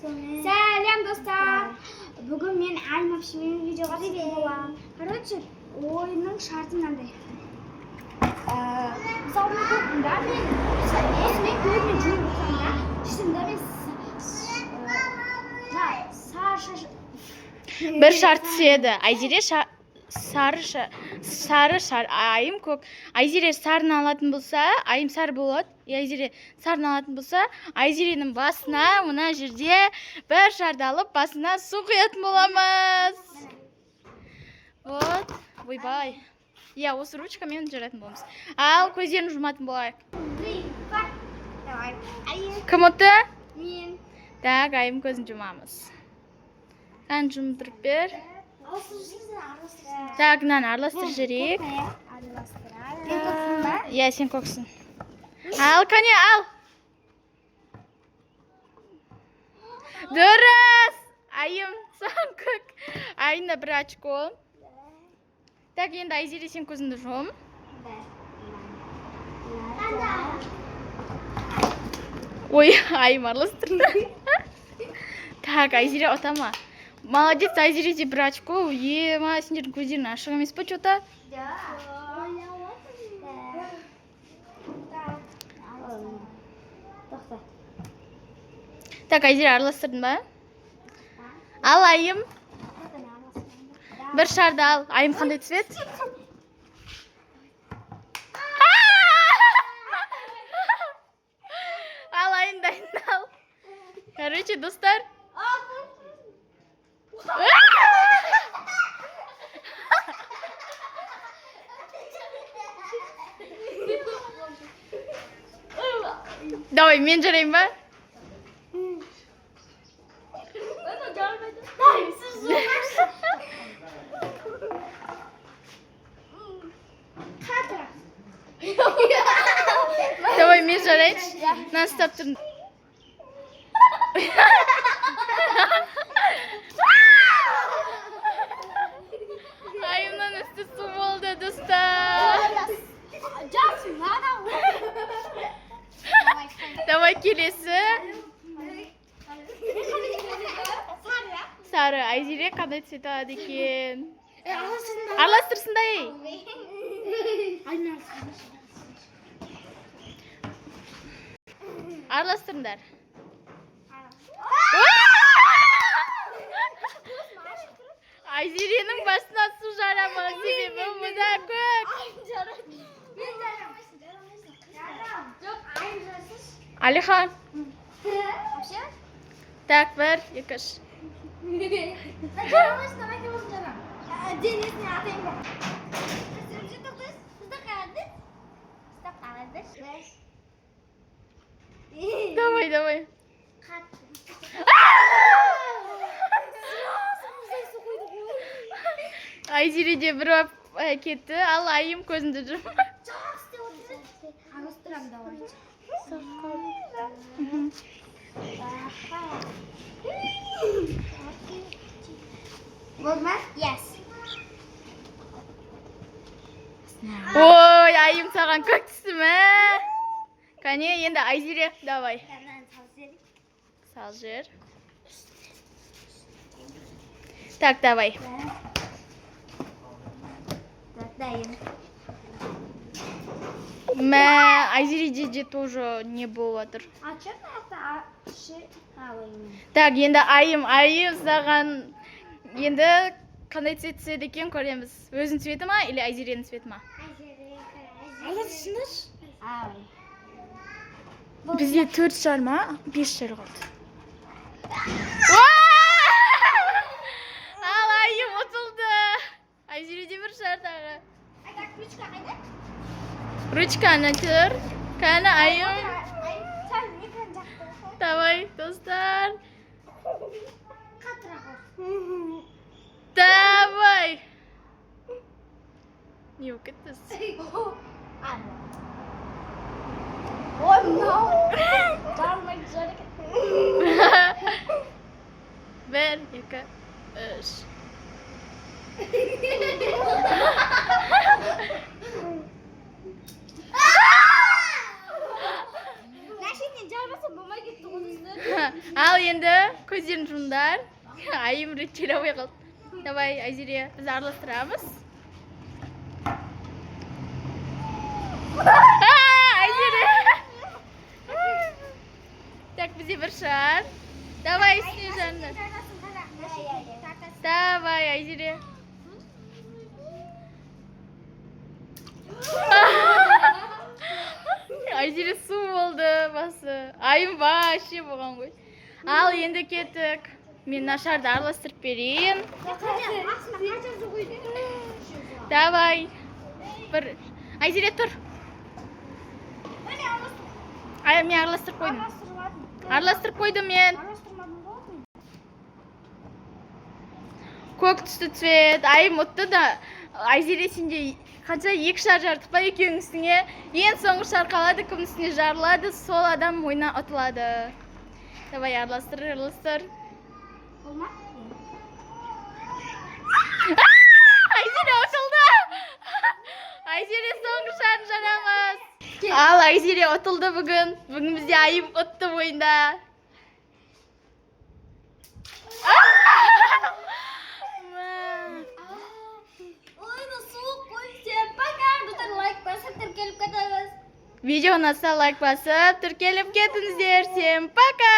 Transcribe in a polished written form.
Selam dostlar. Bugün men Ayma pişirmenin videoga çekib bolam. Короче, oyunun şartı qanday? Misol uchun men o'zimga ko'rib jumlalarda shunda men Bir şartısı edi. Ayzire sarı ayım ko'k. Ayzire sarını alатын bolsa, ayım sarı болады. Ayзире сарын алатын болса, Айзиренің басына мына жерде бір шарды алып, басына су құятын боламыз. Вот, ойбай. Я осы ручкамен жаратын боламыз. Ал көздерін жұматын болайық. Кім ұтты? Мен. Так, айым көзін жұмамыз. Қан жұмдырып бер. Так, мынаны араластырып жіберейік. Иә, сен көксің. Al Kanye al. Дұрыс. Айым сан көк. Айында бір очко. Так, енді Айзире сен көзіңді жом. Ой, айым араластырды. Так, Айзире отама. Молодец, Айзире де бір очко. Ема, сендердің көздерің ашық емес па что-то? Так, Айзире араластырдың ба? Ал, айым. Бір шарды ал. Айым қандай цвет? Ал, айым дайындал. Короче, достар. Давай, мен жарайым ба? Давай, мен жарайыншы. Мынаны ұстап тұрдым. Айымнан үсті су болды, достар. Давай, келесі. Сары, Айзире қандай цвет алады екен? Араластырсын да, ей. Араластырыңдар. Айзиренің басына су жарамаған себебі мұнда көк. Алихан. Так, бір, екі, үш. Давай, давай. Айзире де бір кетті, ал айым көзінді жүр. Ой, айым саған көк түсті ме? Кәне, енді Айзире, давай. Сал жер. Так, давай. Мә, Айзиреде де тоже не болады. Так, енді айым саған енді қандай цвет түседі екен көреміз. Өзің цветі ма, или Айзиренің цветі ма? Бізде 4 шар ма, 5 шар қалды. Ал, айым ұтылды. Айзиреде бір шар тағы. Ручканы тұр. Кәні айым. Давай, достар. Давай. Не болып кеттіз. Ой, мынау. Жармай жар екен. Bir, iki, üç. Gerçekten canmasın, mama gitti onu. Al енді көздерін жұмдар. Айым реттеле қой қалды. Давай, Айзере, біз араластырамыз. Айзере! Так, бізде бір шар. Давай, үстіне жанды. Давай, Айзере. Айзере су болды басы. Айым вообще болған ғой. Ал енді кеттік. Мен нашарды араластырып берейін. Давай. Бір. Айзере тұр. Мен араластырып қойдым. Араластырып қойдым мен. Көк түсті цвет. Айым ұтты да. Айзере сенде қанша 2 шар жардық па екеуінің үстіңе. Ең соңғы шар қалады, кімнің үстіне жарылады, сол адам ойына ұтылады. Давай, араластыр. Айзере ұтылды. Айзере соңғы шарын жарамыз. Ал Айзере ұтылды бүгін. Бүгін бізде айым ұтты ойында. Видео ұнаса лайк басып, тіркеліп кетіңіздер. Всем пока!